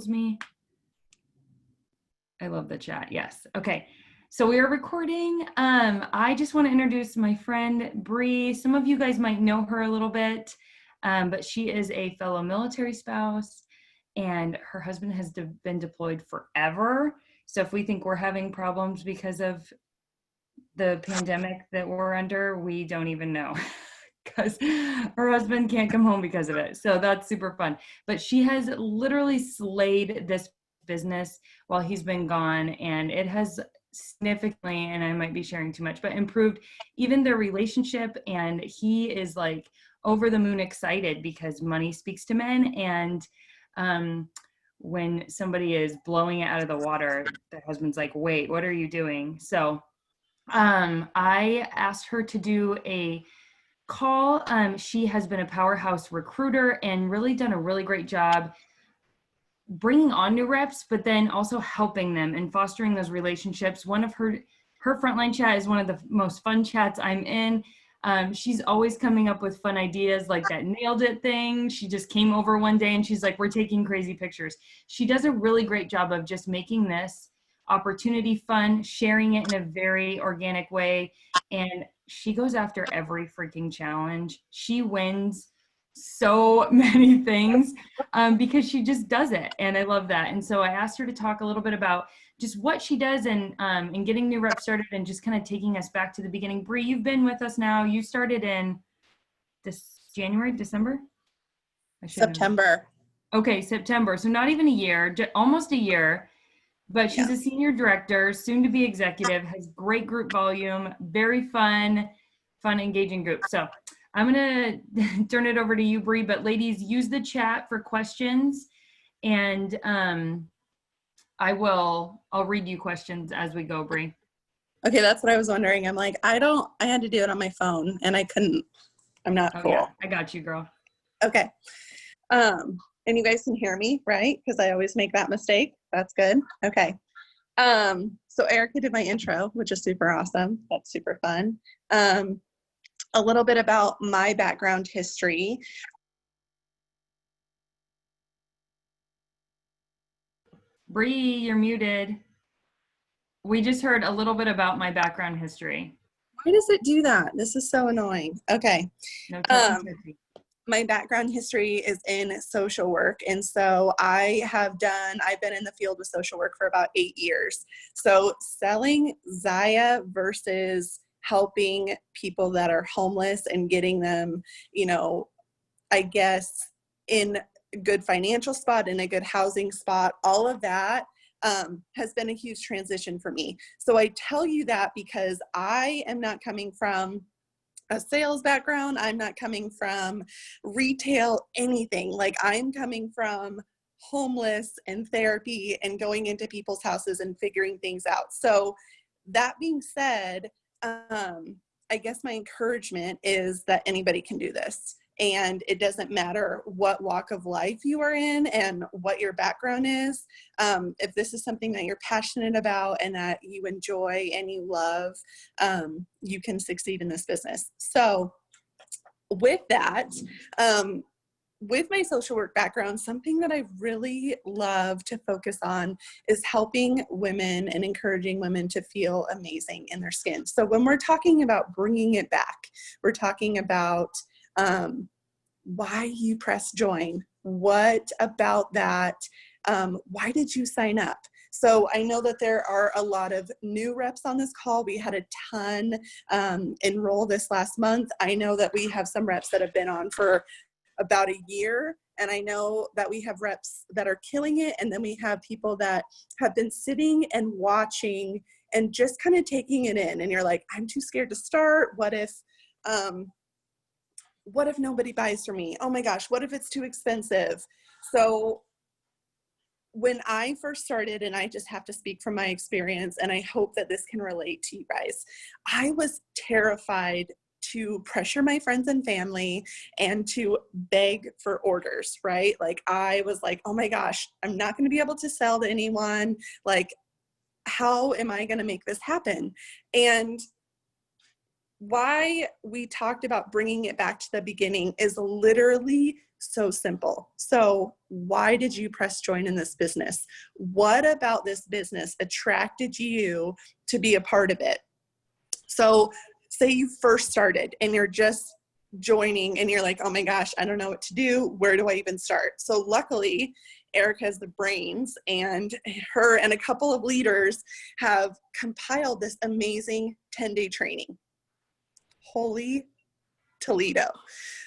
me. I love the chat. Yes. Okay. So we are recording. I just want to introduce my friend Bree. Some of you guys might know her a little bit, but she is a fellow military spouse, and her husband has been deployed forever. So if we think we're having problems because of the pandemic that we're under, we don't even know. Because her husband can't come home because of it. So that's super fun. But she has literally slayed this business while he's been gone, and it has significantly, and I might be sharing too much, but improved even their relationship. And he is like over the moon excited because money speaks to men. And when somebody is blowing it out of the water, the husband's like, wait, what are you doing? So I asked her to do a call. She has been a powerhouse recruiter and really done a really great job bringing on new reps, but then also helping them and fostering those relationships. One of her frontline chat is one of the most fun chats I'm in. She's always coming up with fun ideas, like that nailed it thing. She just came over one day and she's like, we're taking crazy pictures. She does a really great job of just making this opportunity fun, sharing it in a very organic way. And she goes after every freaking challenge. She wins so many things because she just does it. And I love that. And so I asked her to talk a little bit about just what she does and getting new reps started and just kind of taking us back to the beginning. Bree, you've been with us now. You started in this January, December? September. Okay, September. So not even a year, almost a year. But she's a senior director, soon to be executive, has great group volume, very fun, engaging group. So I'm going to turn it over to you, Bree. But ladies, use the chat for questions. And I'll read you questions as we go, Bree. Okay, that's what I was wondering. I'm like, I had to do it on my phone and I couldn't. I'm not cool. Yeah, I got you, girl. Okay. And you guys can hear me, right? Because I always make that mistake. That's good. Okay. So Erica did my intro, which is super awesome. That's super fun. A little bit about my background history. Bree, you're muted. We just heard a little bit about my background history. Why does it do that? This is so annoying. Okay. No, my background history is in social work. And so I've been in the field with social work for about 8 years. So selling Zaya versus helping people that are homeless and getting them, I guess in a good financial spot, in a good housing spot, all of that has been a huge transition for me. So I tell you that because I am not coming from a sales background. I'm not coming from retail, anything. Like I'm coming from homeless and therapy and going into people's houses and figuring things out. So that being said, I guess my encouragement is that anybody can do this. And it doesn't matter what walk of life you are in and what your background is. If this is something that you're passionate about and that you enjoy and you love, you can succeed in this business. So with that, with my social work background, something that I really love to focus on is helping women and encouraging women to feel amazing in their skin. So when we're talking about bringing it back, we're talking about why you press join. What about that? Why did you sign up? So I know that there are a lot of new reps on this call. We had a ton enroll this last month. I know that we have some reps that have been on for about a year. And I know that we have reps that are killing it. And then we have people that have been sitting and watching and just kind of taking it in. And you're like, I'm too scared to start. What if nobody buys from me? Oh my gosh, what if it's too expensive? So when I first started, and I just have to speak from my experience, and I hope that this can relate to you guys, I was terrified to pressure my friends and family and to beg for orders, right? Like I was like, oh my gosh, I'm not going to be able to sell to anyone. Like, how am I going to make this happen? And why we talked about bringing it back to the beginning is literally so simple. So why did you press join in this business? What about this business attracted you to be a part of it? So say you first started and you're just joining and you're like, oh my gosh, I don't know what to do. Where do I even start? So luckily, Erica has the brains, and her and a couple of leaders have compiled this amazing 10-day training. Holy Toledo.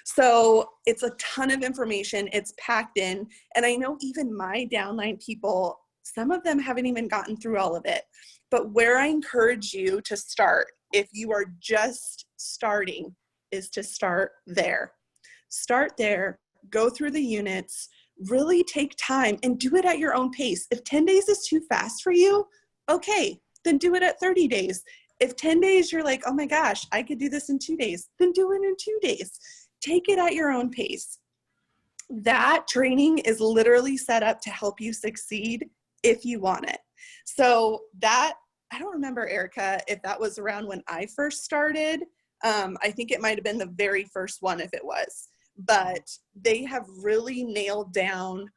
So it's a ton of information. It's packed in. And I know even my downline people, some of them haven't even gotten through all of it. But where I encourage you to start, if you are just starting, is to start there. Start there, go through the units, really take time and do it at your own pace. If 10 days is too fast for you, okay, then do it at 30 days. If 10 days you're like, oh my gosh, I could do this in 2 days, then do it in 2 days. Take it at your own pace. That training is literally set up to help you succeed if you want it. So that, I don't remember, Erica, if that was around when I first started. I think it might have been the very first one if it was. But they have really nailed down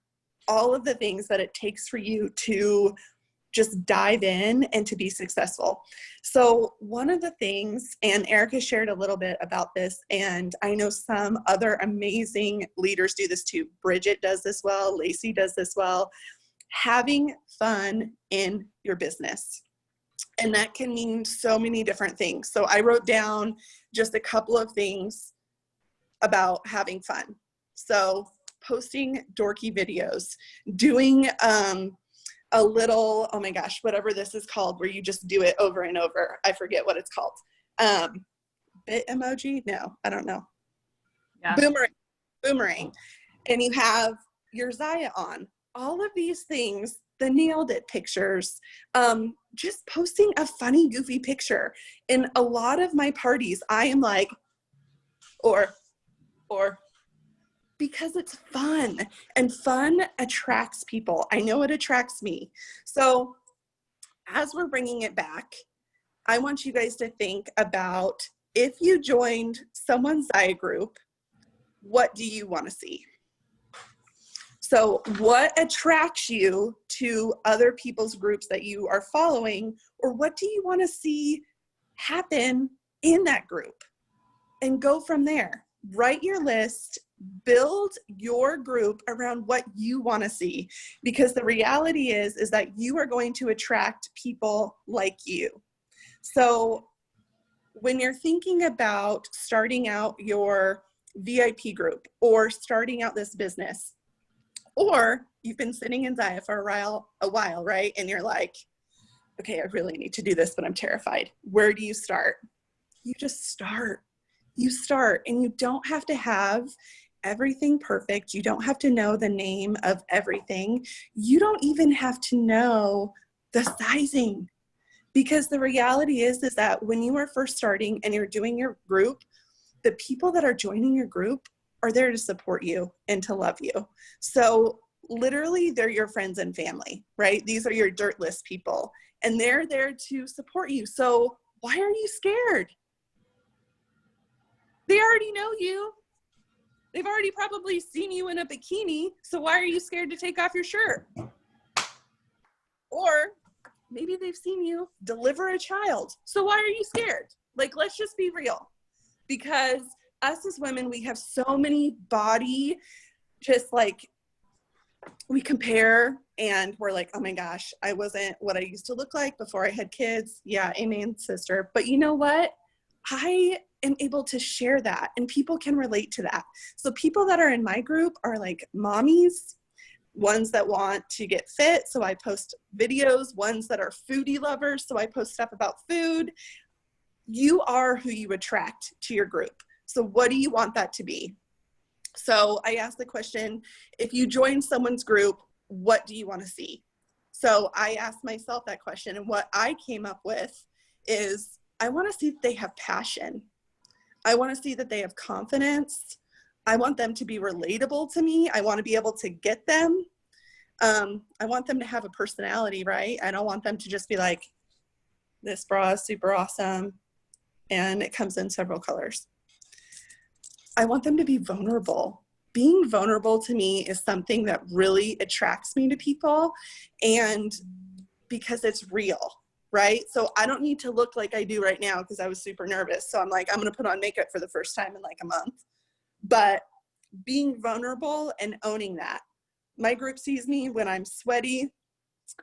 all of the things that it takes for you to just dive in and to be successful. So one of the things, and Erica shared a little bit about this, and I know some other amazing leaders do this too. Bridget does this well, Lacey does this well, having fun in your business. And that can mean so many different things. So I wrote down just a couple of things about having fun. So posting dorky videos, doing a little, oh my gosh, whatever this is called, where you just do it over and over. I forget what it's called. Bit emoji? No, I don't know. Yeah. Boomerang. And you have your Zaya on. All of these things, the nailed it pictures, just posting a funny, goofy picture. In a lot of my parties, I am like, or, because it's fun, and fun attracts people. I know it attracts me. So as we're bringing it back, I want you guys to think about, if you joined someone's Zaya group, what do you want to see? So what attracts you to other people's groups that you are following, or what do you want to see happen in that group? And go from there. Write your list, build your group around what you want to see, because the reality is that you are going to attract people like you. So when you're thinking about starting out your VIP group or starting out this business, or you've been sitting in Zaya for a while, right? And you're like, okay, I really need to do this, but I'm terrified. Where do you start? You just start. You start, and you don't have to have everything perfect. You don't have to know the name of everything. You don't even have to know the sizing, because the reality is that when you are first starting and you're doing your group, the people that are joining your group are there to support you and to love you. So literally, they're your friends and family, right? These are your dirt list people, and they're there to support you. So why are you scared? They already know you. They've already probably seen you in a bikini. So why are you scared to take off your shirt? Or maybe they've seen you deliver a child. So why are you scared? Like, let's just be real. Because us as women, we have so many body, just like, we compare and we're like, oh my gosh, I wasn't what I used to look like before I had kids. Yeah, amen, sister. But you know what? I am able to share that, and people can relate to that. So people that are in my group are like mommies, ones that want to get fit, so I post videos, ones that are foodie lovers, so I post stuff about food. You are who you attract to your group. So what do you want that to be? So I asked the question, if you join someone's group, what do you want to see? So I asked myself that question, and what I came up with is, I want to see that they have passion. I want to see that they have confidence. I want them to be relatable to me. I want to be able to get them. I want them to have a personality, right? I don't want them to just be like, this bra is super awesome, and it comes in several colors. I want them to be vulnerable, being vulnerable to me is something that really attracts me to people, and because it's real, right? So I don't need to look like I do right now because I was super nervous. So I'm like, I'm going to put on makeup for the first time in like a month. But being vulnerable and owning that. My group sees me when I'm sweaty,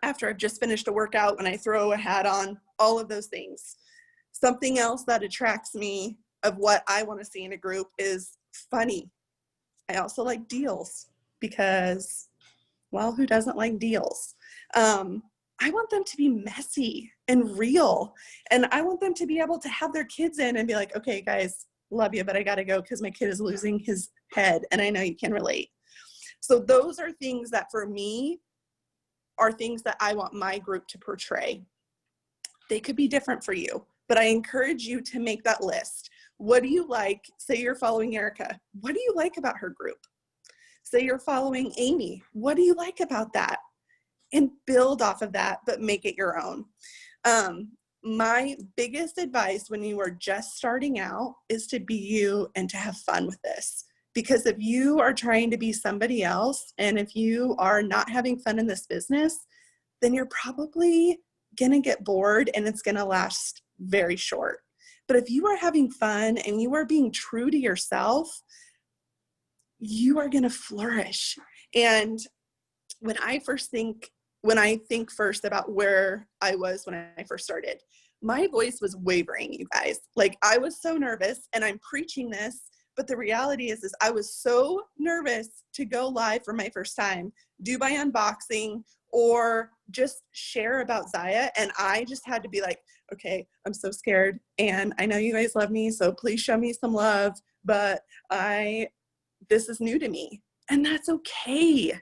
after I've just finished a workout, when I throw a hat on, all of those things. Something else that attracts me of what I want to see in a group is funny. I also like deals because, well, who doesn't like deals? I want them to be messy and real. And I want them to be able to have their kids in and be like, okay, guys, love you, but I got to go because my kid is losing his head. And I know you can relate. So those are things that for me are things that I want my group to portray. They could be different for you, but I encourage you to make that list. What do you like? Say you're following Erica. What do you like about her group? Say you're following Amy. What do you like about that? And build off of that, but make it your own. My biggest advice when you are just starting out is to be you and to have fun with this. Because if you are trying to be somebody else, and if you are not having fun in this business, then you're probably gonna get bored and it's gonna last very short. But if you are having fun and you are being true to yourself, you are gonna flourish. And when I think first about where I was when I first started, my voice was wavering, you guys. Like, I was so nervous, and I'm preaching this, but the reality is I was so nervous to go live for my first time, do my unboxing, or just share about Zaya. And I just had to be like, okay, I'm so scared. And I know you guys love me, so please show me some love, but this is new to me. And that's okay.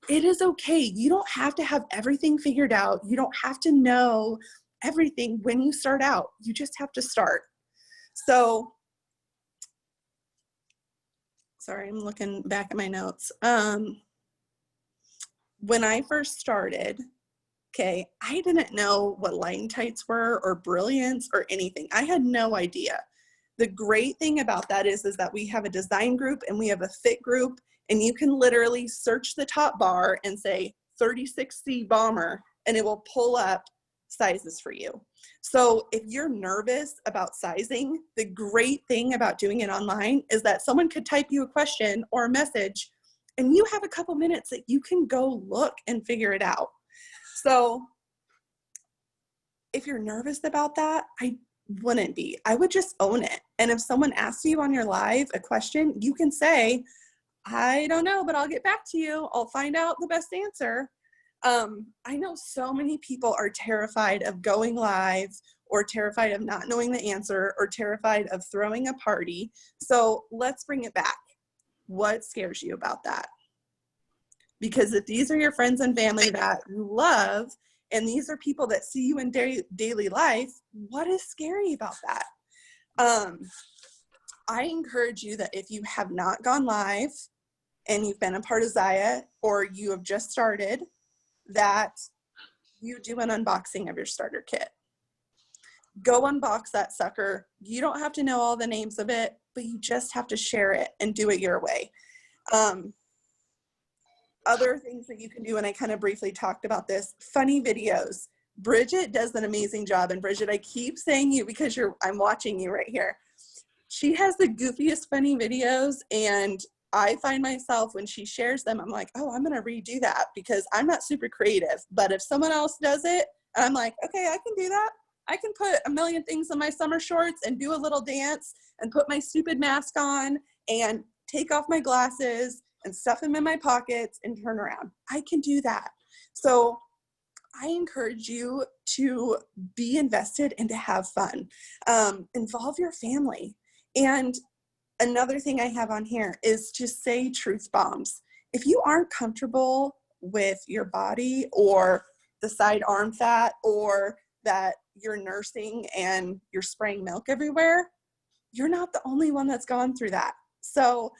It is okay. You don't have to have everything figured out. You don't have to know everything when you start out. You just have to start. So, sorry, I'm looking back at my notes. When I first started, okay, I didn't know what line tights were or brilliance or anything. I had no idea. The great thing about that is that we have a design group and we have a fit group, and you can literally search the top bar and say 36C bomber, and it will pull up sizes for you. So if you're nervous about sizing, the great thing about doing it online is that someone could type you a question or a message, and you have a couple minutes that you can go look and figure it out. So if you're nervous about that, I wouldn't be. I would just own it. And if someone asks you on your live a question, you can say, I don't know, but I'll get back to you. I'll find out the best answer. I know so many people are terrified of going live, or terrified of not knowing the answer, or terrified of throwing a party. So let's bring it back. What scares you about that? Because if these are your friends and family that you love, and these are people that see you in daily life, what is scary about that? I encourage you that if you have not gone live and you've been a part of Zaya, or you have just started, that you do an unboxing of your starter kit. Go unbox that sucker. You don't have to know all the names of it, but you just have to share it and do it your way. Other things that you can do, and I kind of briefly talked about this, funny videos. Bridget does an amazing job. And Bridget, I keep saying you because I'm watching you right here. She has the goofiest funny videos, and I find myself when she shares them, I'm like, oh, I'm going to redo that because I'm not super creative. But if someone else does it, I'm like, okay, I can do that. I can put a million things in my summer shorts and do a little dance and put my stupid mask on and take off my glasses and stuff them in my pockets and turn around. I can do that. So I encourage you to be invested and to have fun. Involve your family. And another thing I have on here is to say truth bombs. If you aren't comfortable with your body, or the side arm fat, or that you're nursing and you're spraying milk everywhere, you're not the only one that's gone through that. So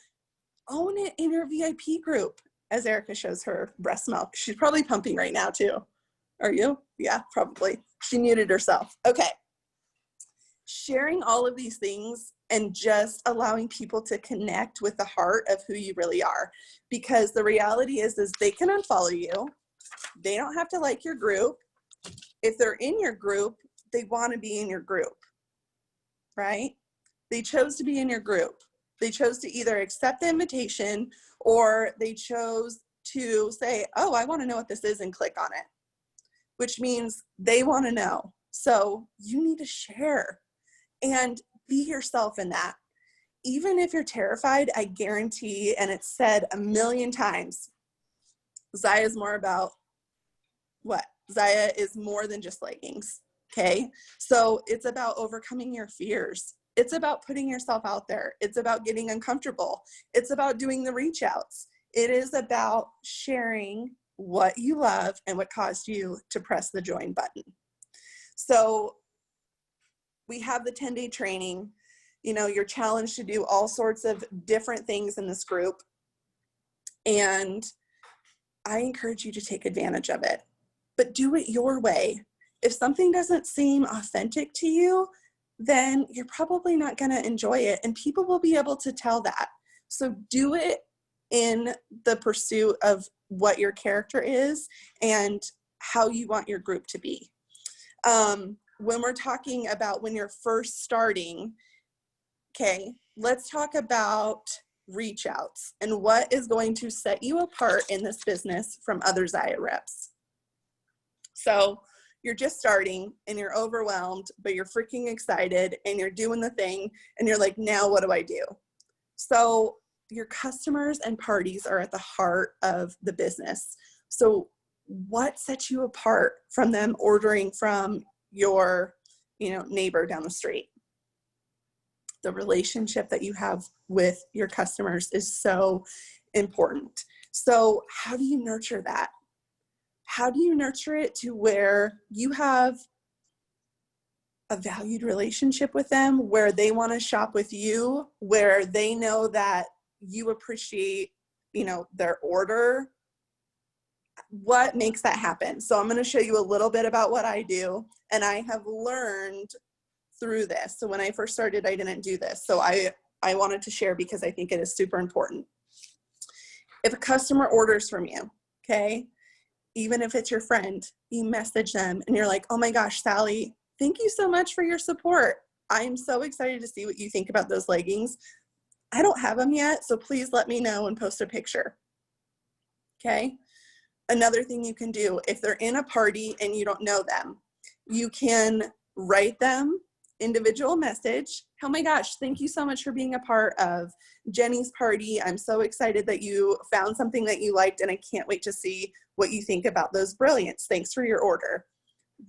own it in your VIP group, as Erica shows her breast milk. She's probably pumping right now too. Are you? Yeah, probably. She muted herself. Okay. Sharing all of these things and just allowing people to connect with the heart of who you really are. Because the reality is they can unfollow you. They don't have to like your group. If they're in your group, they want to be in your group, right? They chose to be in your group. They chose to either accept the invitation, or they chose to say, oh, I want to know what this is, and click on it, which means they want to know. So you need to share and be yourself in that. Even if you're terrified, I guarantee, and it's said a million times, Zaya is more about what? Zaya is more than just leggings, okay? So it's about overcoming your fears. It's about putting yourself out there. It's about getting uncomfortable. It's about doing the reach outs. It is about sharing what you love and what caused you to press the join button. So we have the 10-day training. You know, you're challenged to do all sorts of different things in this group. And I encourage you to take advantage of it, but do it your way. If something doesn't seem authentic to you, then you're probably not going to enjoy it, and people will be able to tell that. So do it in the pursuit of what your character is and how you want your group to be. When we're talking about when you're first starting, okay, let's talk about reach outs and what is going to set you apart in this business from other Zaya reps. So you're just starting and you're overwhelmed, but you're freaking excited and you're doing the thing and you're like, now what do I do? So your customers and parties are at the heart of the business. So what sets you apart from them ordering from your, neighbor down the street? The relationship that you have with your customers is so important. So how do you nurture that? How do you nurture it to where you have a valued relationship with them, where they want to shop with you, where they know that you appreciate, their order? What makes that happen? So I'm going to show you a little bit about what I do, and I have learned through this. So when I first started, I didn't do this. So I wanted to share because I think it is super important. If a customer orders from you, okay, even if it's your friend, you message them and you're like, oh my gosh, Sally, thank you so much for your support. I am so excited to see what you think about those leggings. I don't have them yet, so please let me know and post a picture. Okay. Another thing you can do, if they're in a party and you don't know them, you can write them individual message. Oh my gosh, thank you so much for being a part of Jenny's party. I'm so excited that you found something that you liked, and I can't wait to see what you think about those brilliants. Thanks for your order.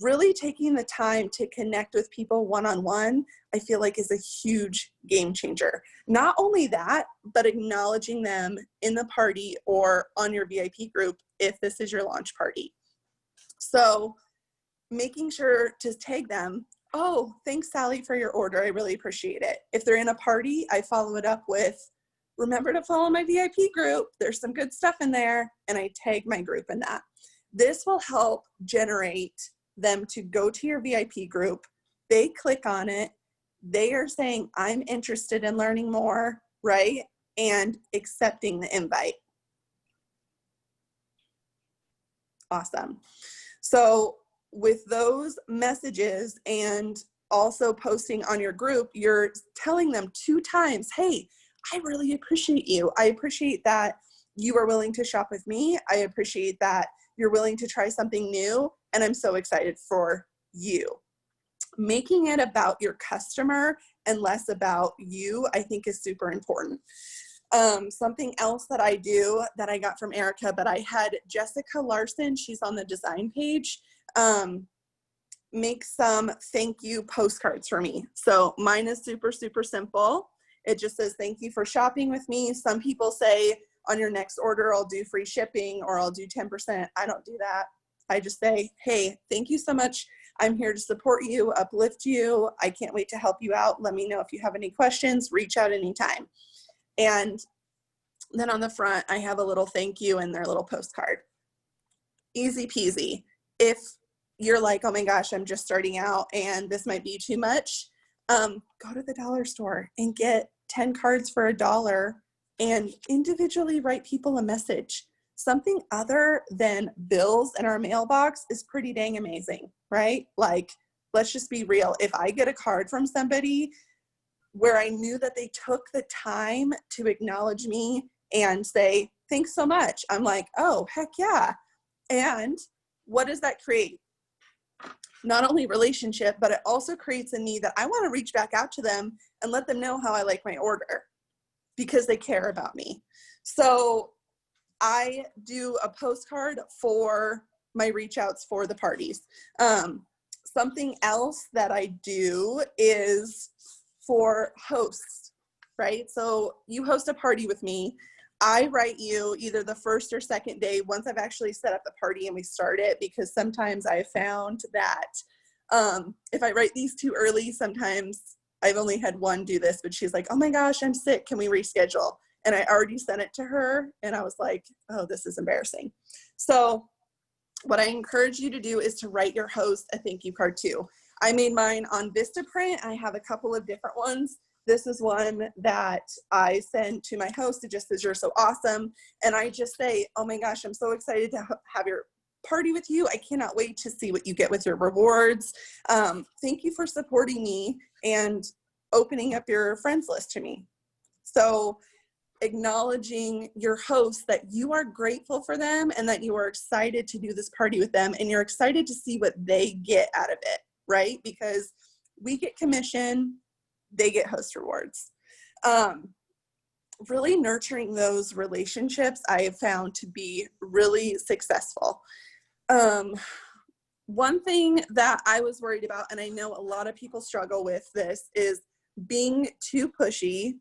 Really taking the time to connect with people one-on-one, I feel like, is a huge game changer. Not only that, but acknowledging them in the party or on your VIP group if this is your launch party. So making sure to tag them, oh, thanks, Sally, for your order. I really appreciate it. If they're in a party, I follow it up with, remember to follow my VIP group. There's some good stuff in there, and I tag my group in that. This will help generate them to go to your VIP group. They click on it. They are saying, I'm interested in learning more, right? And accepting the invite. Awesome. So with those messages and also posting on your group, you're telling them 2 times, hey, I really appreciate you. I appreciate that you are willing to shop with me. I appreciate that you're willing to try something new, and I'm so excited for you. Making it about your customer and less about you, I think, is super important. Something else that I do that I got from Erica, but I had Jessica Larson, she's on the design page, make some thank you postcards for me. So mine is super, super simple. It just says, thank you for shopping with me. Some people say, on your next order, I'll do free shipping or I'll do 10%. I don't do that. I just say, hey, thank you so much. I'm here to support you, uplift you. I can't wait to help you out. Let me know if you have any questions. Reach out anytime. And then on the front, I have a little thank you and their little postcard. Easy peasy. If you're like, oh my gosh, I'm just starting out and this might be too much, Go to the dollar store and get 10 cards for $1 and individually write people a message. Something other than bills in our mailbox is pretty dang amazing, right? Like, let's just be real. If I get a card from somebody where I knew that they took the time to acknowledge me and say, thanks so much, I'm like, oh, heck yeah. And what does that create? Not only relationship, but it also creates in me that I want to reach back out to them and let them know how I like my order because they care about me. So I do a postcard for my reach outs for the parties. Something else that I do is for hosts, right? So you host a party with me. I write you either the first or second day once I've actually set up the party and we start it, because sometimes I found that if I write these too early, sometimes I've only had one do this, but she's like, oh my gosh, I'm sick. Can we reschedule? And I already sent it to her and I was like, oh, this is embarrassing. So what I encourage you to do is to write your host a thank you card too. I made mine on Vistaprint. I have a couple of different ones. This is one that I send to my host. It just says, you're so awesome. And I just say, oh my gosh, I'm so excited to have your party with you. I cannot wait to see what you get with your rewards. Thank you for supporting me and opening up your friends list to me. So acknowledging your host that you are grateful for them and that you are excited to do this party with them and you're excited to see what they get out of it, right? Because we get commission, they get host rewards. Really nurturing those relationships I have found to be really successful. One thing that I was worried about, and I know a lot of people struggle with this, is being too pushy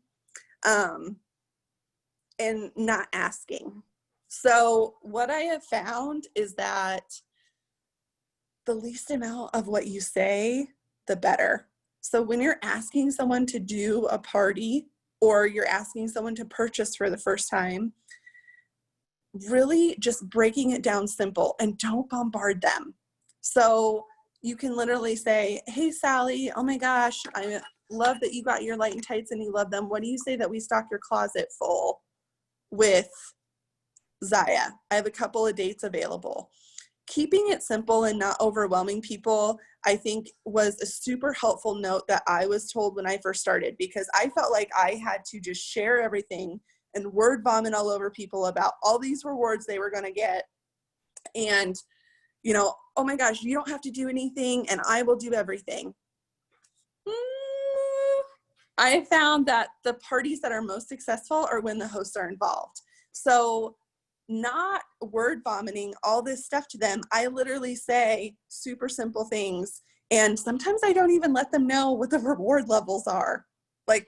and not asking. So what I have found is that the least amount of what you say, the better. So when you're asking someone to do a party or you're asking someone to purchase for the first time, really just breaking it down simple and don't bombard them. So you can literally say, hey, Sally, oh my gosh, I love that you got your light and tights and you love them. What do you say that we stock your closet full with Zaya? I have a couple of dates available. Keeping it simple and not overwhelming people, I think, was a super helpful note that I was told when I first started, because I felt like I had to just share everything and word vomit all over people about all these rewards they were going to get. And, you know, oh my gosh, you don't have to do anything and I will do everything. I have found that the parties that are most successful are when the hosts are involved. So not word vomiting all this stuff to them. I literally say super simple things. And sometimes I don't even let them know what the reward levels are. Like,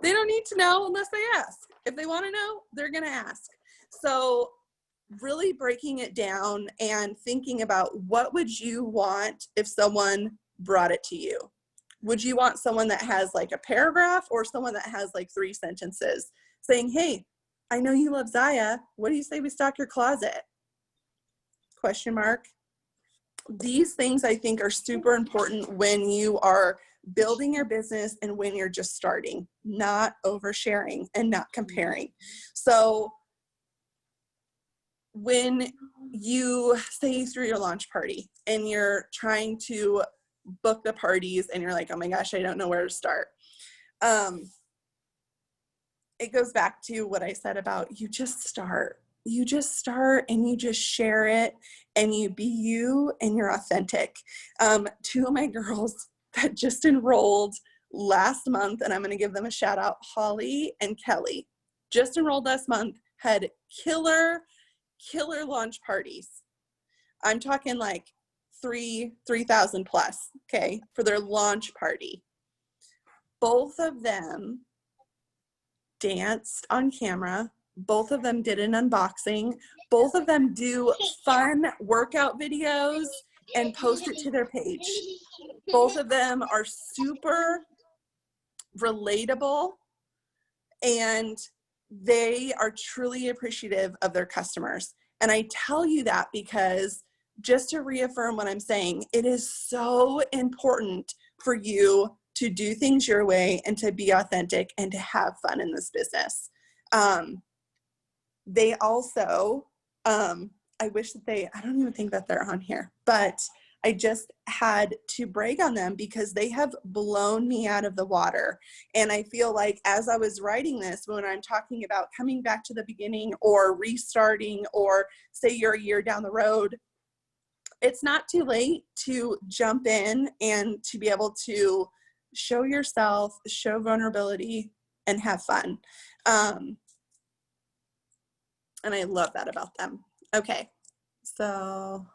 they don't need to know unless they ask. If they want to know, they're going to ask. So really breaking it down and thinking about, what would you want if someone brought it to you? Would you want someone that has like a paragraph or someone that has like 3 sentences saying, hey, I know you love Zaya. What do you say we stock your closet? Question mark. These things I think are super important when you are building your business and when you're just starting, not oversharing and not comparing. So when you say through your launch party and you're trying to book the parties and you're like, oh my gosh, I don't know where to start. It goes back to what I said about you just start. You just start and you just share it and you be you and you're authentic. 2 of my girls that just enrolled last month, and I'm going to give them a shout out, Holly and Kelly, just enrolled last month, had killer launch parties. I'm talking like 3,000 plus, okay, for their launch party. Both of them danced on camera. Both of them did an unboxing. Both of them do fun workout videos and post it to their page. Both of them are super relatable and they are truly appreciative of their customers. And I tell you that because, just to reaffirm what I'm saying, it is so important for you to do things your way and to be authentic and to have fun in this business. They also, I wish that I don't even think that they're on here, but I just had to brag on them because they have blown me out of the water. And I feel like as I was writing this, when I'm talking about coming back to the beginning or restarting, or say you're a year down the road, it's not too late to jump in and to be able to show yourself, show vulnerability, and have fun. And I love that about them. Okay, so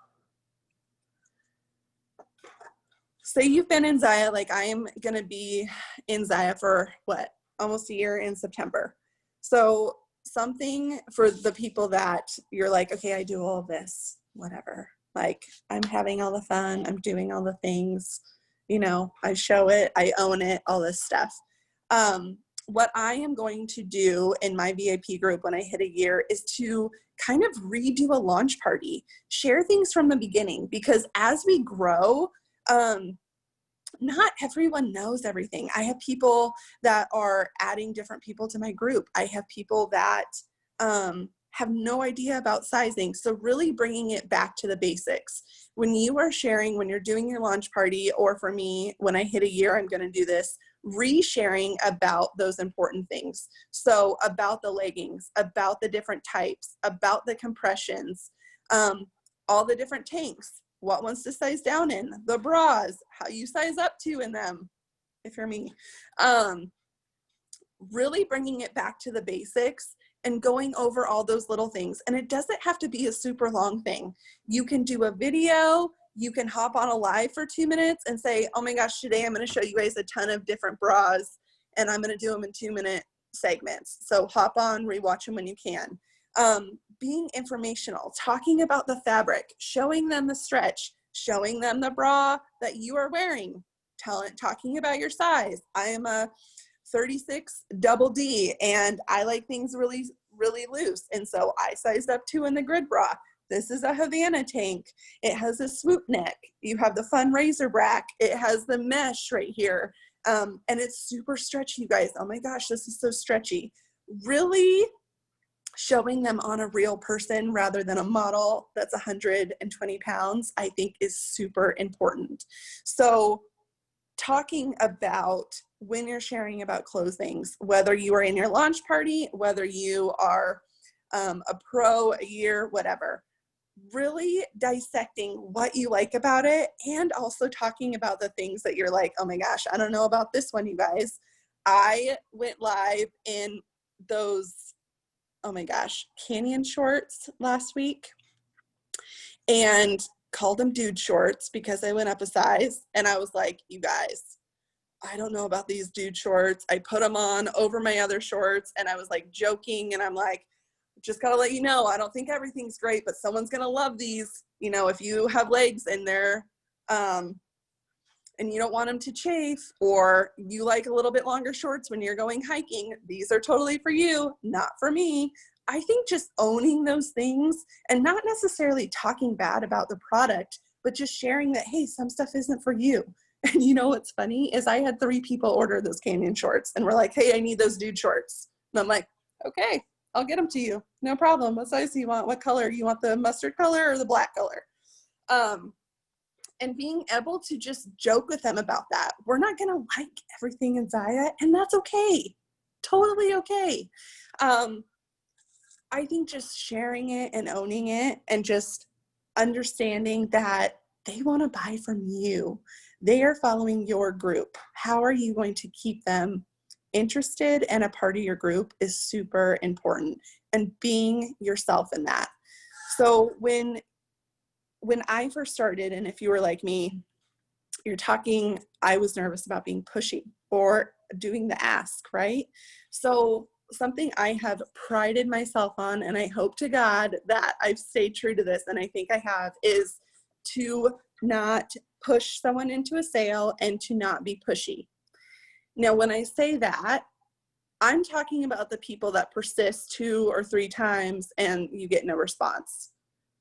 say you've been in Zaya, like I am going to be in Zaya for what, almost a year in September. So something for the people that you're like, okay, I do all of this, whatever. Like I'm having all the fun, I'm doing all the things, you know, I show it, I own it, all this stuff. What I am going to do in my VIP group when I hit a year is to kind of redo a launch party, share things from the beginning, because as we grow, not everyone knows everything. I have people that are adding different people to my group. I have people that have no idea about sizing. So really bringing it back to the basics. When you are sharing, when you're doing your launch party, or for me, when I hit a year, I'm going to do this, re-sharing about those important things. So about the leggings, about the different types, about the compressions, all the different tanks, what ones to size down in, the bras, how you size up to in them, if you're me. Really bringing it back to the basics and going over all those little things. And it doesn't have to be a super long thing. You can do a video, you can hop on a live for 2 minutes and say, oh my gosh, today I'm going to show you guys a ton of different bras and I'm going to do them in 2-minute segments. So hop on, rewatch them when you can. Being informational, talking about the fabric, showing them the stretch, showing them the bra that you are wearing, talking about your size. I am a 36 double D and I like things really, really loose. And so I sized up 2 in the grid bra. This is a Havana tank. It has a swoop neck. You have the fun razor back. It has the mesh right here. And it's super stretchy, you guys. Oh my gosh, this is so stretchy. Really showing them on a real person rather than a model that's 120 pounds, I think is super important. So talking about when you're sharing about closings, whether you are in your launch party, whether you are a pro, a year, whatever, really dissecting what you like about it, and also talking about the things that you're like, oh my gosh, I don't know about this one, you guys. I went live in those, oh my gosh, Canyon shorts last week and called them dude shorts because I went up a size, and I was like, you guys, I don't know about these dude shorts. I put them on over my other shorts and I was like joking, and I'm like, just gotta let you know, I don't think everything's great, but someone's gonna love these. You know, if you have legs in there and you don't want them to chafe, or you like a little bit longer shorts when you're going hiking, these are totally for you, not for me. I think just owning those things and not necessarily talking bad about the product, but just sharing that, hey, some stuff isn't for you. And you know what's funny is I had 3 people order those Canyon shorts and were like, hey, I need those dude shorts. And I'm like, okay, I'll get them to you. No problem. What size do you want? What color? You want the mustard color or the black color? And being able to just joke with them about that. We're not going to like everything in Zaya, and that's okay. Totally okay. I think just sharing it and owning it and just understanding that they want to buy from you. They are following your group. How are you going to keep them interested and a part of your group is super important, and being yourself in that. So when I first started, and if you were like me, you're talking, I was nervous about being pushy or doing the ask, right? So something I have prided myself on, and I hope to God that I've stayed true to this, and I think I have, is to not push someone into a sale and to not be pushy. Now, when I say that, I'm talking about the people that persist 2 or 3 times and you get no response.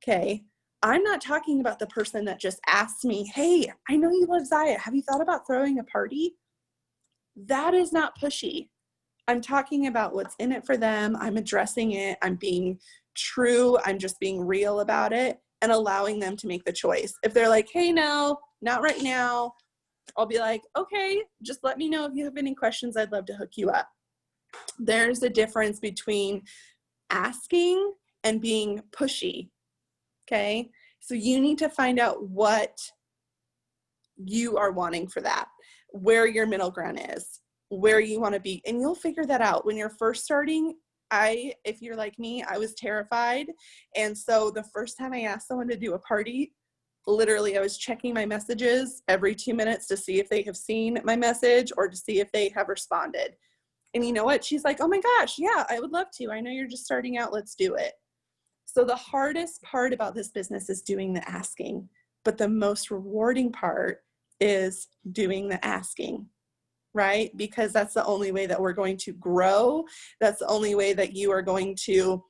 Okay. I'm not talking about the person that just asks me, hey, I know you love Zaya. Have you thought about throwing a party? That is not pushy. I'm talking about what's in it for them. I'm addressing it. I'm being true. I'm just being real about it and allowing them to make the choice. If they're like, hey, no, not right now, I'll be like, okay, just let me know if you have any questions. I'd love to hook you up. There's a difference between asking and being pushy. Okay. So you need to find out what you are wanting for that, where your middle ground is, where you want to be. And you'll figure that out when you're first starting. If you're like me, I was terrified. And so the first time I asked someone to do a party, literally I was checking my messages every 2 minutes to see if they have seen my message or to see if they have responded. And you know what? She's like, oh my gosh, yeah, I would love to. I know you're just starting out. Let's do it. So the hardest part about this business is doing the asking, but the most rewarding part is doing the asking, right? Because that's the only way that we're going to grow. That's the only way that you are going to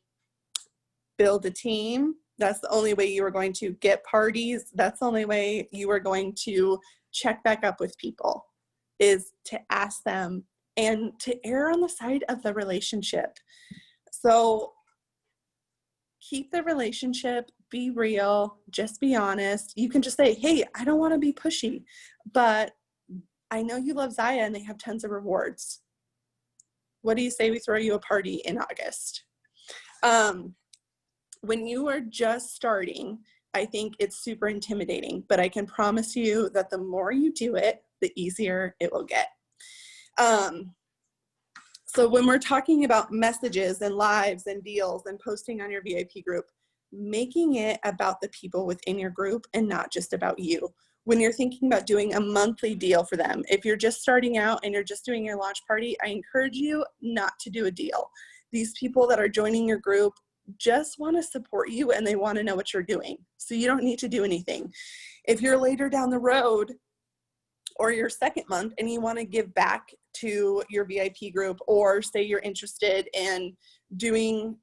build a team. That's the only way you are going to get parties. That's the only way you are going to check back up with people, is to ask them and to err on the side of the relationship. So keep the relationship, be real, just be honest. You can just say, hey, I don't want to be pushy, but I know you love Zaya and they have tons of rewards. What do you say we throw you a party in August? When you are just starting, I think it's super intimidating, but I can promise you that the more you do it, the easier it will get. So when we're talking about messages and lives and deals and posting on your VIP group, making it about the people within your group and not just about you. When you're thinking about doing a monthly deal for them, if you're just starting out and you're just doing your launch party, I encourage you not to do a deal. These people that are joining your group just want to support you and they want to know what you're doing. So you don't need to do anything. If you're later down the road or your second month and you want to give back to your VIP group, or say you're interested in getting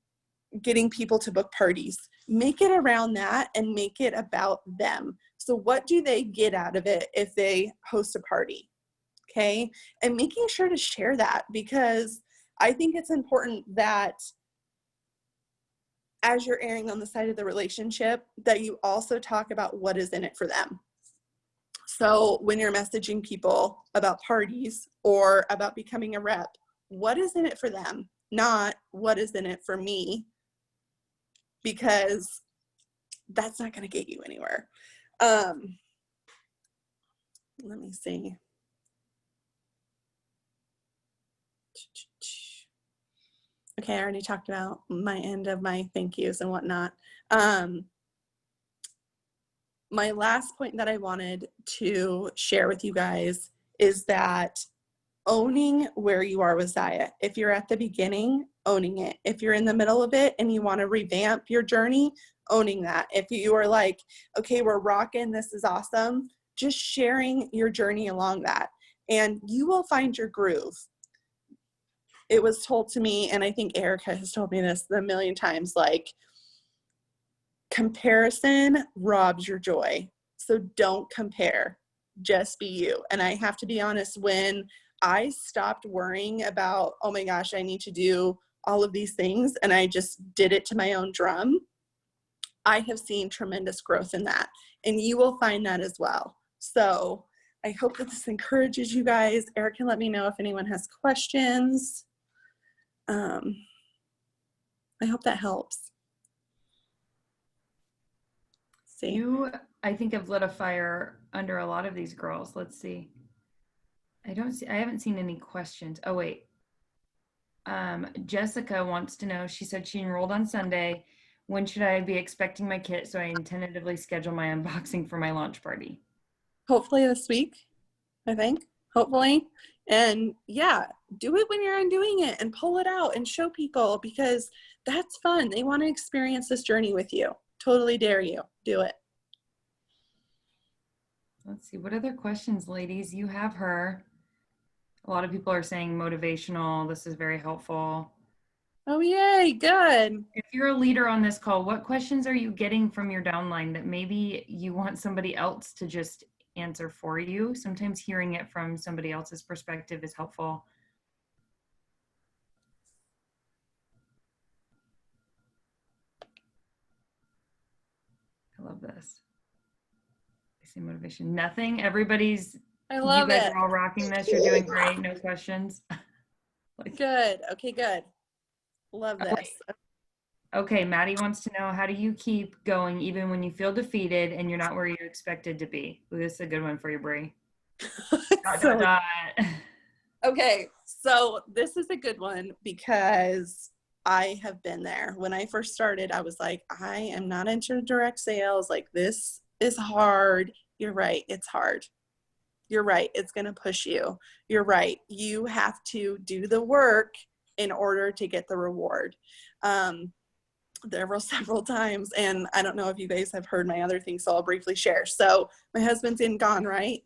people to book parties, make it around that and make it about them. So what do they get out of it if they host a party? Okay. And making sure to share that, because I think it's important that as you're erring on the side of the relationship, that you also talk about what is in it for them. So when you're messaging people about parties or about becoming a rep, what is in it for them? Not what is in it for me, because that's not going to get you anywhere. Let me see. Okay, I already talked about my end of my thank yous and whatnot. My last point that I wanted to share with you guys is that owning where you are with Zaya. If you're at the beginning, owning it. If you're in the middle of it and you want to revamp your journey, owning that. If you are like, okay, we're rocking, this is awesome, just sharing your journey along that. And you will find your groove. It was told to me, and I think Erica has told me this a million times, like, comparison robs your joy. So don't compare, just be you. And I have to be honest, when I stopped worrying about, oh my gosh, I need to do all of these things, and I just did it to my own drum, I have seen tremendous growth in that. And you will find that as well. So I hope that this encourages you guys. Eric can let me know if anyone has questions. I hope that helps. See. You, I think, have lit a fire under a lot of these girls. Let's see. I haven't seen any questions. Oh, wait. Jessica wants to know, she said she enrolled on Sunday. When should I be expecting my kit so I can tentatively schedule my unboxing for my launch party? Hopefully this week, I think. Hopefully. And yeah, do it when you're undoing it and pull it out and show people, because that's fun. They want to experience this journey with you. Totally dare you. Do it. Let's see. What other questions, ladies? You have her. A lot of people are saying motivational. This is very helpful. Oh, yay. Good. If you're a leader on this call, what questions are you getting from your downline that maybe you want somebody else to just answer for you? Sometimes hearing it from somebody else's perspective is helpful. I love this. I see motivation. Nothing. I You love guys it. are all rocking this. You're doing great. No questions. Good. Okay, good. Love this. Okay, Maddie wants to know, how do you keep going even when you feel defeated and you're not where you're expected to be? Ooh, this is a good one for you, Bree. Dot, dot, So, dot. okay, so this is a good one because I have been there. When I first started, I was like, I am not into direct sales. Like, this is hard. You're right. It's hard. You're right. It's going to push you. You're right. You have to do the work in order to get the reward. There were several times, and I don't know if you guys have heard my other things, so I'll briefly share. So my husband's in Gone, right?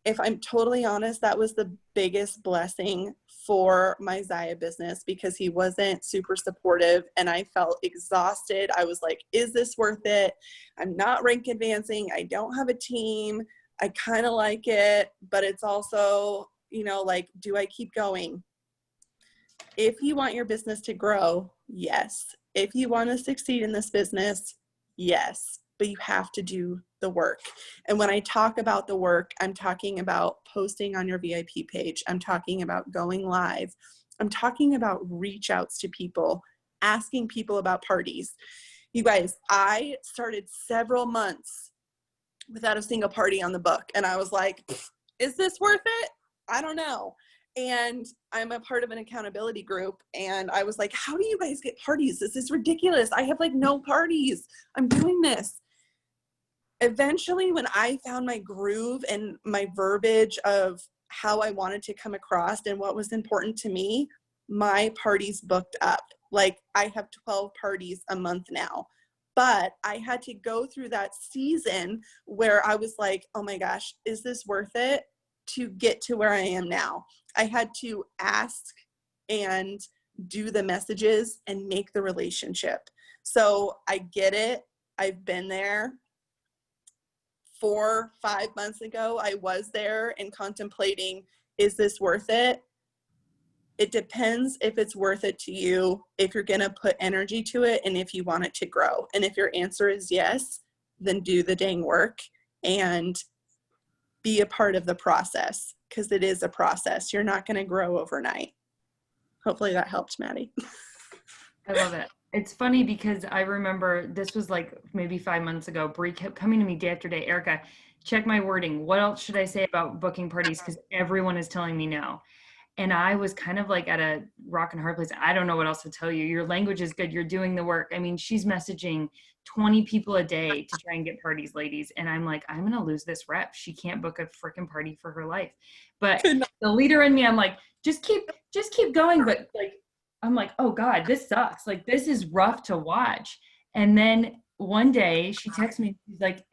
If I'm totally honest, that was the biggest blessing for my Zaya business because he wasn't super supportive and I felt exhausted. I was like, is this worth it? I'm not rank advancing. I don't have a team. I kind of like it, but it's also, like, do I keep going? If you want your business to grow, yes. If you want to succeed in this business, yes, but you have to do the work. And when I talk about the work, I'm talking about posting on your VIP page. I'm talking about going live. I'm talking about reach outs to people, asking people about parties. You guys, I started several months without a single party on the book. And I was like, is this worth it? I don't know. And I'm a part of an accountability group. And I was like, how do you guys get parties? This is ridiculous. I have like no parties. I'm doing this. Eventually, when I found my groove and my verbiage of how I wanted to come across and what was important to me, my parties booked up. Like, I have 12 parties a month now. But I had to go through that season where I was like, oh my gosh, is this worth it to get to where I am now? I had to ask and do the messages and make the relationship. So I get it. I've been there. 4-5 months ago, I was there and contemplating, is this worth it? It depends if it's worth it to you, if you're going to put energy to it, and if you want it to grow. And if your answer is yes, then do the dang work and be a part of the process, because it is a process. You're not going to grow overnight. Hopefully that helped, Maddie. I love it. It's funny because I remember this was like maybe 5 months ago. Bree kept coming to me day after day. Erica, check my wording. What else should I say about booking parties? Because everyone is telling me no. And I was kind of like at a rock and hard place. I don't know what else to tell you. Your language is good. You're doing the work. I mean, she's messaging 20 people a day to try and get parties, ladies. And I'm like, I'm going to lose this rep. She can't book a freaking party for her life. But the leader in me, I'm like, just keep going. But like, I'm like, oh God, this sucks. Like, this is rough to watch. And then one day she texts me, she's like,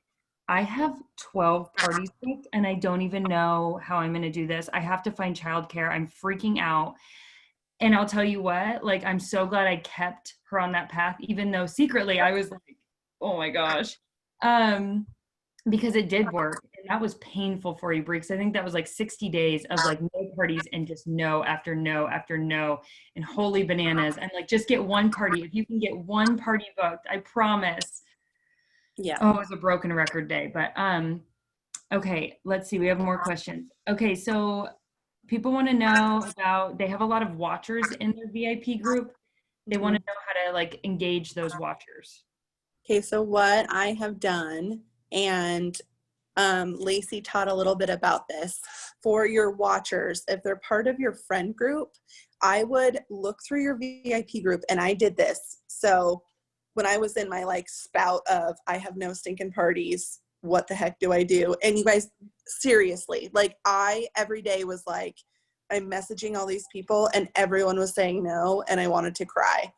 I have 12 parties booked and I don't even know how I'm going to do this. I have to find childcare. I'm freaking out. And I'll tell you what, like, I'm so glad I kept her on that path, even though secretly I was like, oh my gosh. Because it did work. And that was painful for you, Bree, because I think that was like 60 days of like no parties and just no after no after no and holy bananas. And like, just get one party. If you can get one party booked, I promise. Yeah. Oh, it was a broken record day. But okay, let's see. We have more questions. Okay, so people want to know about, they have a lot of watchers in their VIP group. They want to know how to like engage those watchers. Okay, so what I have done, and Lacey taught a little bit about this, for your watchers, if they're part of your friend group, I would look through your VIP group, and I did this. So when I was in my like spout of I have no stinking parties, what the heck do I do? And you guys, seriously, like I every day was like, I'm messaging all these people and everyone was saying no, and I wanted to cry.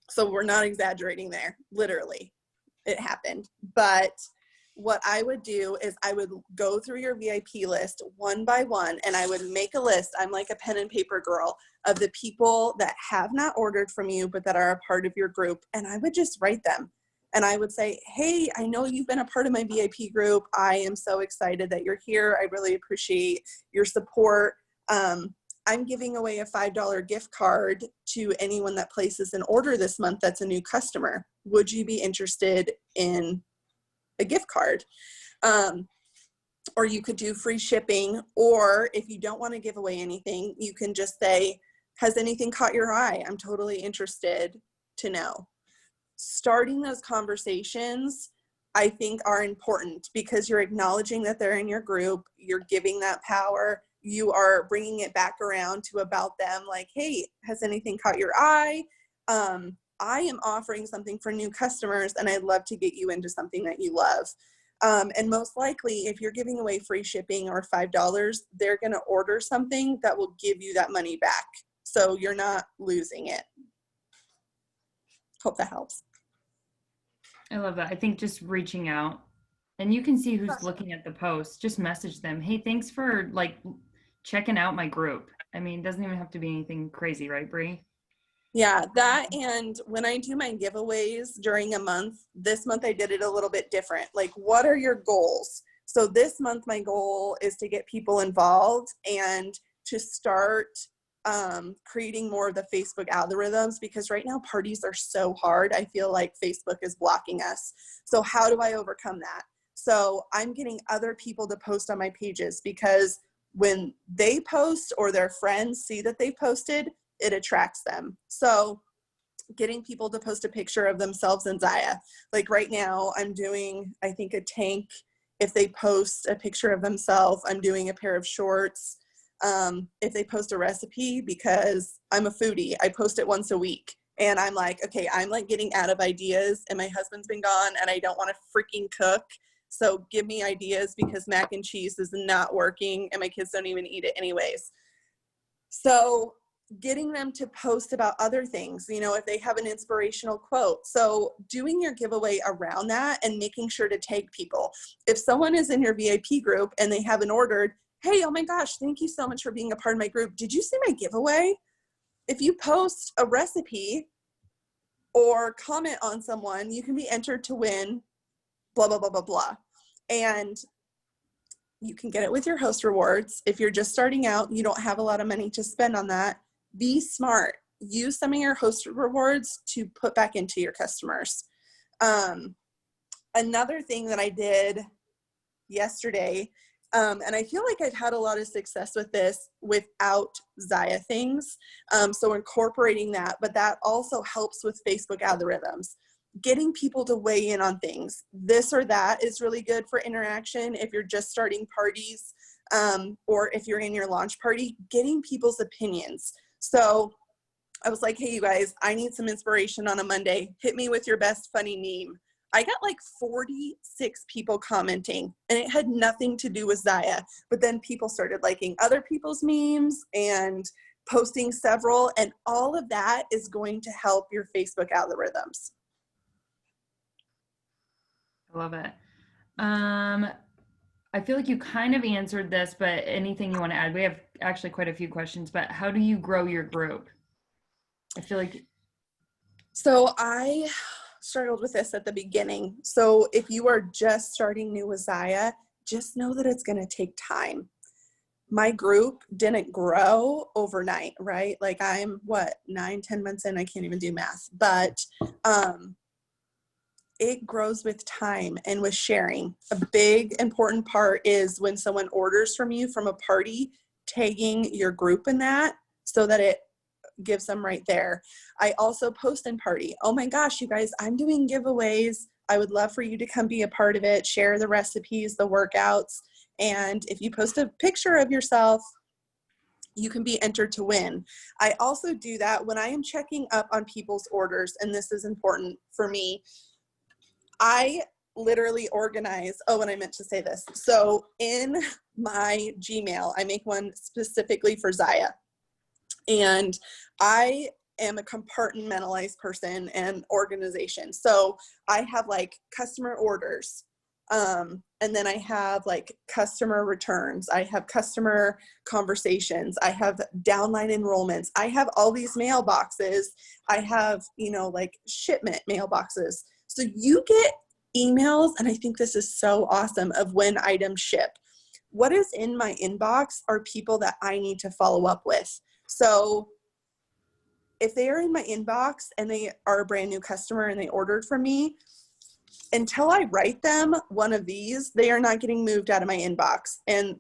So we're not exaggerating there. Literally, it happened. But what I would do is I would go through your VIP list one by one, and I would make a list. I'm like a pen and paper girl of the people that have not ordered from you, but that are a part of your group. And I would just write them. And I would say, hey, I know you've been a part of my VIP group. I am so excited that you're here. I really appreciate your support. I'm giving away a $5 gift card to anyone that places an order this month that's a new customer. Would you be interested in a gift card? Or you could do free shipping, or if you don't want to give away anything, you can just say, has anything caught your eye? I'm totally interested to know. Starting those conversations, I think, are important because you're acknowledging that they're in your group, you're giving that power, you are bringing it back around to about them, like, hey, has anything caught your eye? I am offering something for new customers, and I'd love to get you into something that you love. And most likely, if you're giving away free shipping or $5, they're going to order something that will give you that money back. So you're not losing it. Hope that helps. I love that. I think just reaching out, and you can see who's looking at the post. Just message them. Hey, thanks for like checking out my group. I mean, it doesn't even have to be anything crazy, right, Bree? Yeah, that, and when I do my giveaways during a month, this month I did it a little bit different. Like, what are your goals? So this month my goal is to get people involved and to start creating more of the Facebook algorithms, because right now parties are so hard. I feel like Facebook is blocking us. So how do I overcome that? So I'm getting other people to post on my pages, because when they post or their friends see that they posted, it attracts them. So getting people to post a picture of themselves in Zaya. Like right now I'm doing, I think, a tank. If they post a picture of themselves, I'm doing a pair of shorts. If they post a recipe, because I'm a foodie, I post it once a week. And I'm like, okay, I'm like getting out of ideas, and my husband's been gone and I don't want to freaking cook. So give me ideas, because mac and cheese is not working and my kids don't even eat it anyways. So getting them to post about other things, you know, if they have an inspirational quote. So doing your giveaway around that and making sure to tag people. If someone is in your VIP group and they haven't ordered, hey, oh my gosh, thank you so much for being a part of my group. Did you see my giveaway? If you post a recipe or comment on someone, you can be entered to win blah, blah, blah, blah, blah. And you can get it with your host rewards. If you're just starting out, you don't have a lot of money to spend on that. Be smart. Use some of your host rewards to put back into your customers. Another thing that I did yesterday, and I feel like I've had a lot of success with this without Zaya things. So incorporating that, but that also helps with Facebook algorithms. Getting people to weigh in on things. This or that is really good for interaction if you're just starting parties, or if you're in your launch party, getting people's opinions. So I was like, hey, you guys, I need some inspiration on a Monday. Hit me with your best funny meme. I got like 46 people commenting, and it had nothing to do with Zaya. But then people started liking other people's memes and posting several, and all of that is going to help your Facebook algorithms. I love it. I feel like you kind of answered this, but anything you want to add? We have actually quite a few questions, but how do you grow your group? I feel like. So I struggled with this at the beginning. So if you are just starting new with Zaya, just know that it's going to take time. My group didn't grow overnight, right? Like I'm 9-10 months in, I can't even do math, but it grows with time and with sharing. A big important part is when someone orders from you from a party, tagging your group in that so that it gives them right there. I also post in party. Oh my gosh, you guys, I'm doing giveaways. I would love for you to come be a part of it, share the recipes, the workouts. And if you post a picture of yourself, you can be entered to win. I also do that when I am checking up on people's orders, and this is important for me. I literally organize, and I meant to say this. So in my Gmail, I make one specifically for Zaya. And I am a compartmentalized person and organization. So I have like customer orders, And then I have like customer returns. I have customer conversations. I have downline enrollments. I have all these mailboxes. I have, like shipment mailboxes. So you get emails, and I think this is so awesome, of when items ship. What is in my inbox are people that I need to follow up with. So if they are in my inbox and they are a brand new customer and they ordered from me, until I write them one of these, they are not getting moved out of my inbox. And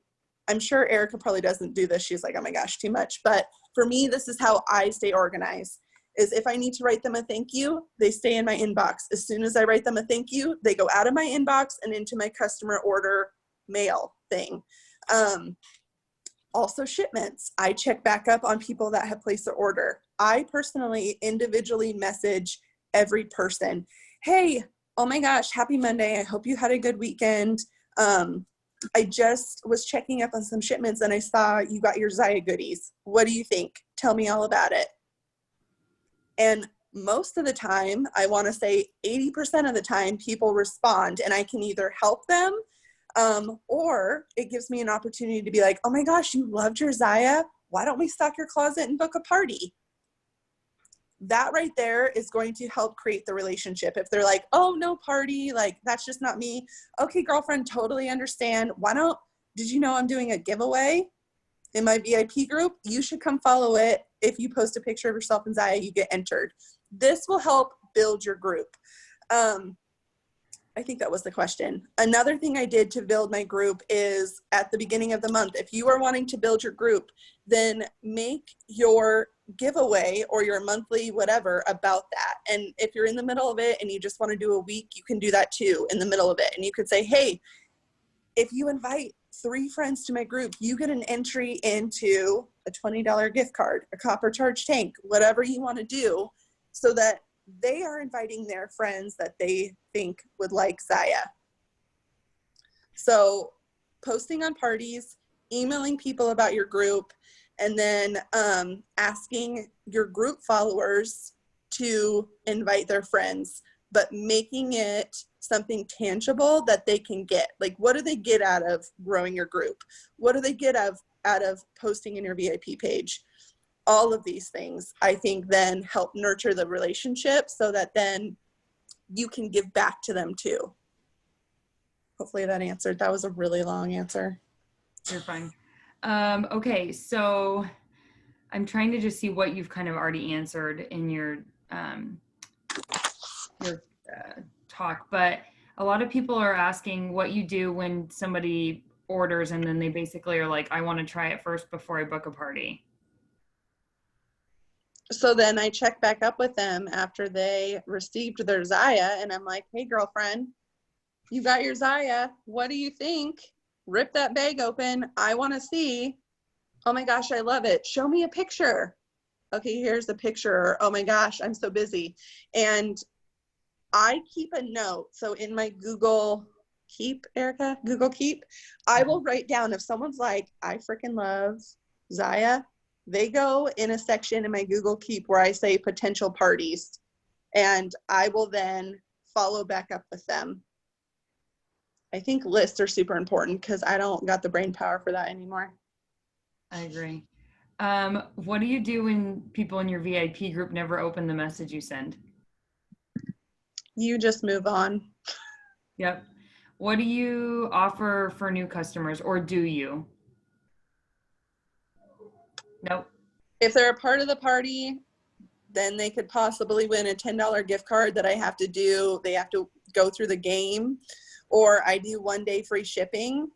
I'm sure Erica probably doesn't do this. She's like, oh my gosh, too much. But for me, this is how I stay organized, is if I need to write them a thank you, they stay in my inbox. As soon as I write them a thank you, they go out of my inbox and into my customer order mail thing. Also shipments. I check back up on people that have placed their order. I personally individually message every person. Hey, oh my gosh, happy Monday. I hope you had a good weekend. I just was checking up on some shipments and I saw you got your Zaya goodies. What do you think? Tell me all about it. And most of the time, I want to say 80% of the time, people respond, and I can either help them or it gives me an opportunity to be like, oh my gosh, you loved your Zaya. Why don't we stock your closet and book a party? That right there is going to help create the relationship. If they're like, oh, no party, like that's just not me. Okay, girlfriend, totally understand. Did you know I'm doing a giveaway in my VIP group? You should come follow it. If you post a picture of yourself in Zaya, you get entered. This will help build your group. I think that was the question. Another thing I did to build my group is at the beginning of the month, if you are wanting to build your group, then make your giveaway or your monthly whatever about that. And if you're in the middle of it and you just want to do a week, you can do that too in the middle of it. And you could say, hey, if you invite 3 friends to my group, you get an entry into a $20 gift card, a copper charge tank, whatever you want to do, so that they are inviting their friends that they think would like Zaya. So posting on parties, emailing people about your group, and then asking your group followers to invite their friends, but making it something tangible that they can get. Like, what do they get out of growing your group? What do they get out of posting in your VIP page? All of these things, I think, then help nurture the relationship so that then you can give back to them too. Hopefully that answered. That was a really long answer. You're fine. Okay, so I'm trying to just see what you've kind of already answered in your talk, but a lot of people are asking what you do when somebody orders and then they basically are like, I want to try it first before I book a party. So then I check back up with them after they received their Zaya, and I'm like, hey, girlfriend, you got your Zaya. What do you think? Rip that bag open. I want to see. Oh my gosh, I love it. Show me a picture. Okay, here's the picture. Oh my gosh, I'm so busy. And I keep a note. So in my Google Keep, Erica, Google Keep, I will write down if someone's like, I freaking love Zaya, they go in a section in my Google Keep where I say potential parties, and I will then follow back up with them. I think lists are super important because I don't got the brain power for that anymore. I agree. What do you do when people in your VIP group never open the message you send? You just move on. Yep. What do you offer for new customers, or do you? Nope. If they're a part of the party, then they could possibly win a $10 gift card that I have to do. They have to go through the game, or I do 1 day free shipping.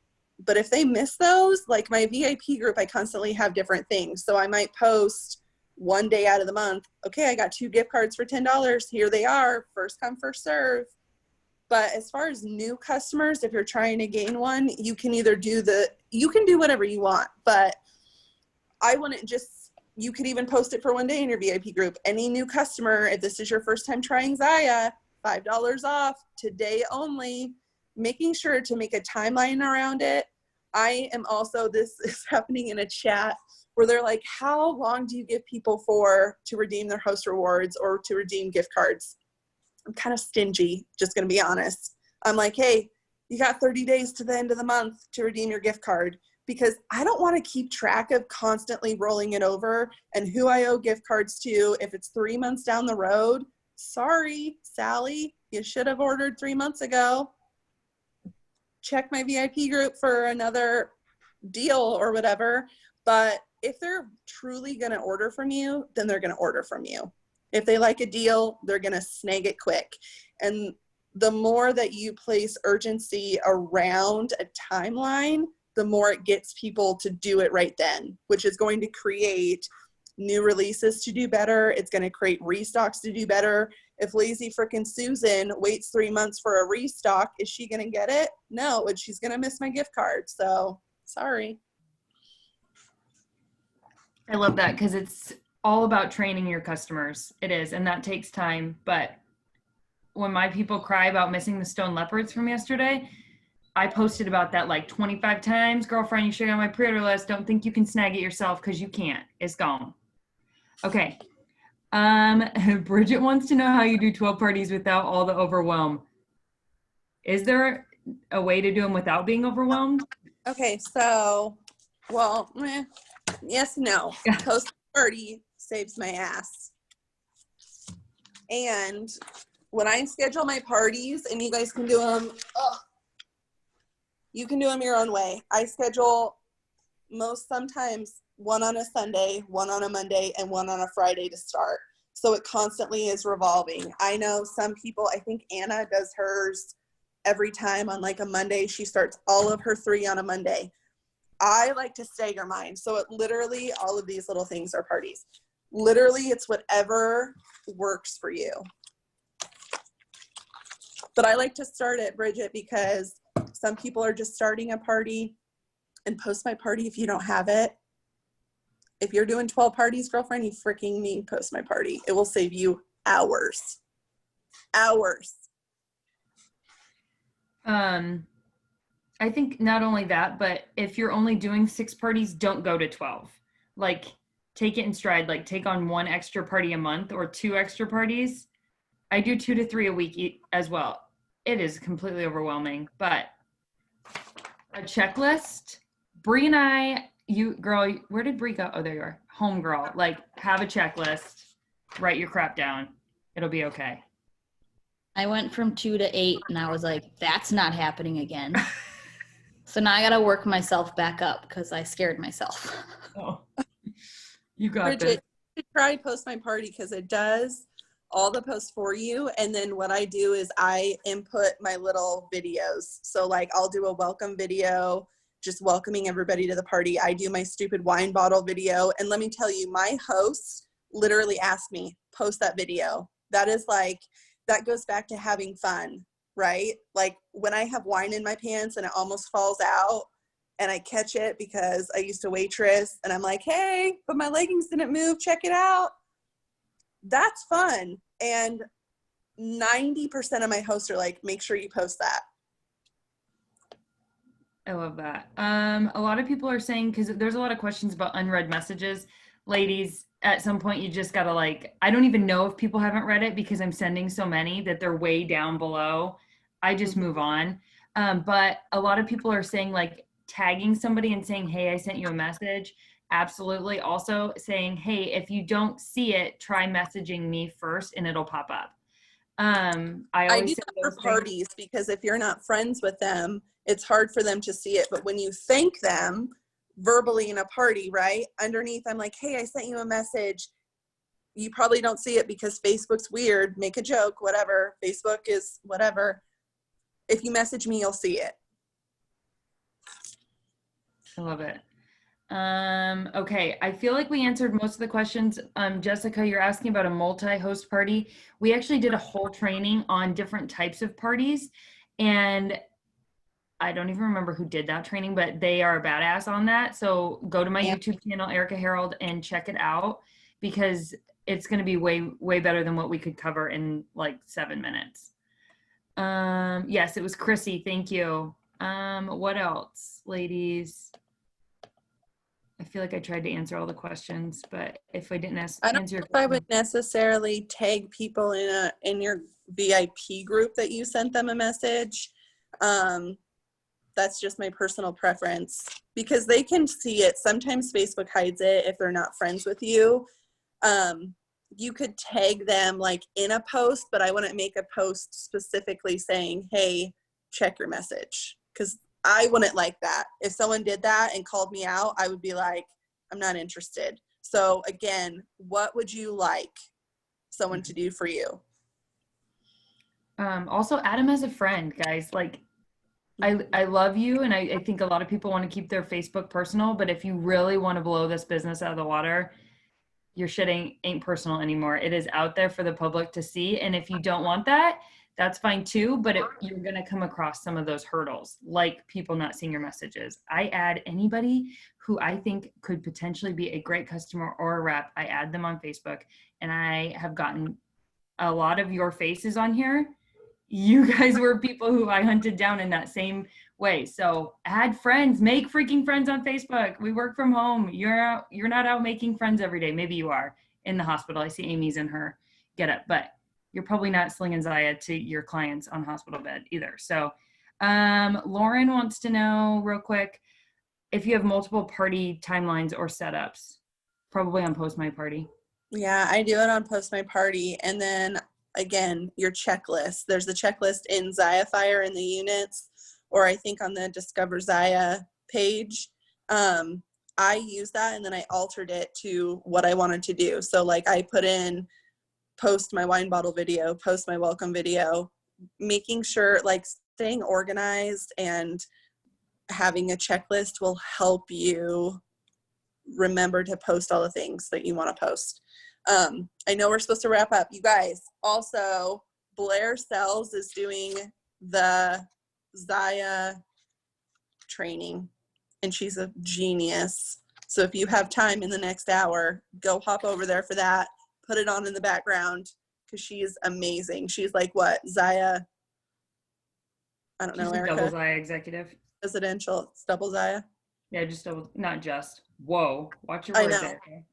But if they miss those, like my VIP group, I constantly have different things. So I might post 1 day out of the month. Okay, I got 2 gift cards for $10. Here they are. First come, first serve. But as far as new customers, if you're trying to gain one, you can either you can do whatever you want, but I wouldn't just, you could even post it for 1 day in your VIP group. Any new customer, if this is your first time trying Zaya, $5 off, today only, making sure to make a timeline around it. I am also, this is happening in a chat where they're like, how long do you give people to redeem their host rewards or to redeem gift cards? I'm kind of stingy, just going to be honest. I'm like, hey, you got 30 days to the end of the month to redeem your gift card, because I don't want to keep track of constantly rolling it over and who I owe gift cards to. If it's 3 months down the road, sorry, Sally, you should have ordered 3 months ago. Check my VIP group for another deal or whatever. But if they're truly going to order from you, then they're going to order from you. If they like a deal, they're going to snag it quick. And the more that you place urgency around a timeline, the more it gets people to do it right then, which is going to create new releases to do better. It's going to create restocks to do better. If lazy frickin' Susan waits 3 months for a restock, is she going to get it? No, and she's going to miss my gift card. So sorry. I love that, because it's all about training your customers. It is, and that takes time. But when my people cry about missing the stone leopards from yesterday, I posted about that like 25 times. Girlfriend, you should get on my pre-order list. Don't think you can snag it yourself, because you can't. It's gone. Okay. Bridget wants to know how you do 12 parties without all the overwhelm. Is there a way to do them without being overwhelmed? Okay, so, well, yes, no. Yeah. Post party saves my ass. And when I schedule my parties, and you guys can do them, you can do them your own way. I schedule sometimes one on a Sunday, one on a Monday, and one on a Friday to start. So it constantly is revolving. I know some people, I think Anna does hers every time on like a Monday. She starts all of her 3 on a Monday. I like to stagger mine. So it literally, all of these little things are parties. Literally, it's whatever works for you. But I like to start it, Bridget, because some people are just starting a party. And post my party if you don't have it. If you're doing 12 parties, girlfriend, you freaking need post my party. It will save you hours. Hours. I think not only that, but if you're only doing 6 parties, don't go to 12. Like, take it in stride. Like, take on 1 extra party a month or 2 extra parties. I do 2 to 3 a week as well. It is completely overwhelming, but a checklist. Bree and I, you girl, where did Bree go? Oh, there you are. Home girl. Like, have a checklist. Write your crap down. It'll be okay. I went from 2 to 8 and I was like, that's not happening again. So now I got to work myself back up because I scared myself. Oh, you got Bridget, this. you should try post my party, because it does all the posts for you. And then what I do is I input my little videos. So like, I'll do a welcome video, just welcoming everybody to the party. I do my stupid wine bottle video. And let me tell you, my host literally asked me, post that video. That is like, that goes back to having fun, right? Like when I have wine in my pants and it almost falls out and I catch it because I used to waitress and I'm like, hey, but my leggings didn't move, check it out. That's fun. And 90% of my hosts are like, make sure you post that. I love that. A lot of people are saying, because there's a lot of questions about unread messages. Ladies, at some point you just gotta like, I don't even know if people haven't read it because I'm sending so many that they're way down below. I just move on. But a lot of people are saying like tagging somebody and saying, hey, I sent you a message. Absolutely. Also saying, hey, if you don't see it, try messaging me first and it'll pop up. I do that for parties because if you're not friends with them, it's hard for them to see it. But when you thank them verbally in a party, right? Underneath, I'm like, hey, I sent you a message. You probably don't see it because Facebook's weird. Make a joke, whatever. Facebook is whatever. If you message me, you'll see it. I love it. Okay, I feel like we answered most of the questions. Jessica, you're asking about a multi-host party. We actually did a whole training on different types of parties, and I don't even remember who did that training, but they are a badass on that. So go to my YouTube channel, Erica Harold, and check it out because it's going to be way, way better than what we could cover in like 7 minutes. Yes, it was Chrissy. Thank you. What else, ladies? I feel like I tried to answer all the questions, but if I didn't answer I don't know if I would necessarily tag people in your VIP group that you sent them a message. That's just my personal preference because they can see it. Sometimes Facebook hides it if they're not friends with you. You could tag them like in a post, but I wouldn't make a post specifically saying, hey, check your message. Because I wouldn't like that. If someone did that and called me out, I would be like, I'm not interested. So again, what would you like someone to do for you? Also add him as a friend, guys. Like, I love you, and I think a lot of people want to keep their Facebook personal, but if you really want to blow this business out of the water, your shit ain't personal anymore. It is out there for the public to see, and if you don't want that, that's fine too, but you're going to come across some of those hurdles, like people not seeing your messages. I add anybody who I think could potentially be a great customer or a rep. I add them on Facebook, and I have gotten a lot of your faces on here. You guys were people who I hunted down in that same way. So add friends, make freaking friends on Facebook. We work from home. You're not out making friends every day. Maybe you are in the hospital. I see Amy's in her get up, but you're probably not slinging Zaya to your clients on hospital bed either. So Lauren wants to know real quick if you have multiple party timelines or setups, probably on Post My Party. Yeah, I do it on Post My Party. And then again, your checklist. There's a checklist in Zaya Fire in the units, or I think on the Discover Zaya page. I use that and then I altered it to what I wanted to do. So like I put in post my wine bottle video, post my welcome video, making sure like staying organized and having a checklist will help you remember to post all the things that you want to post. I know we're supposed to wrap up. You guys, also, Blair Sells is doing the Zaya training, and she's a genius. So if you have time in the next hour, go hop over there for that. Put it on in the background because she is amazing. She's like what? Zaya? I don't know, She's a Erica. double Zaya executive. Residential. It's double Zaya. Yeah, just double, not just. Whoa, watch your I words know. there.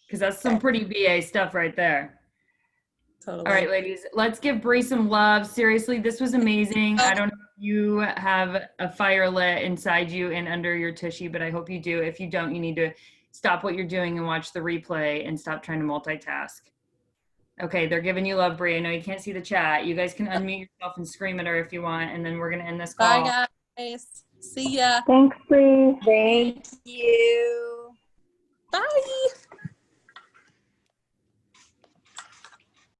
Because that's some Okay. pretty VA stuff right there. Totally. All right, ladies, let's give Bree some love. Seriously, this was amazing. I don't know if you have a fire lit inside you and under your tushy, but I hope you do. If you don't, you need to stop what you're doing and watch the replay and stop trying to multitask. Okay, they're giving you love, Bree. I know you can't see the chat. You guys can unmute yourself and scream at her if you want, and then we're going to end this call. Bye, guys. See ya. Thanks, Bree. Thank you.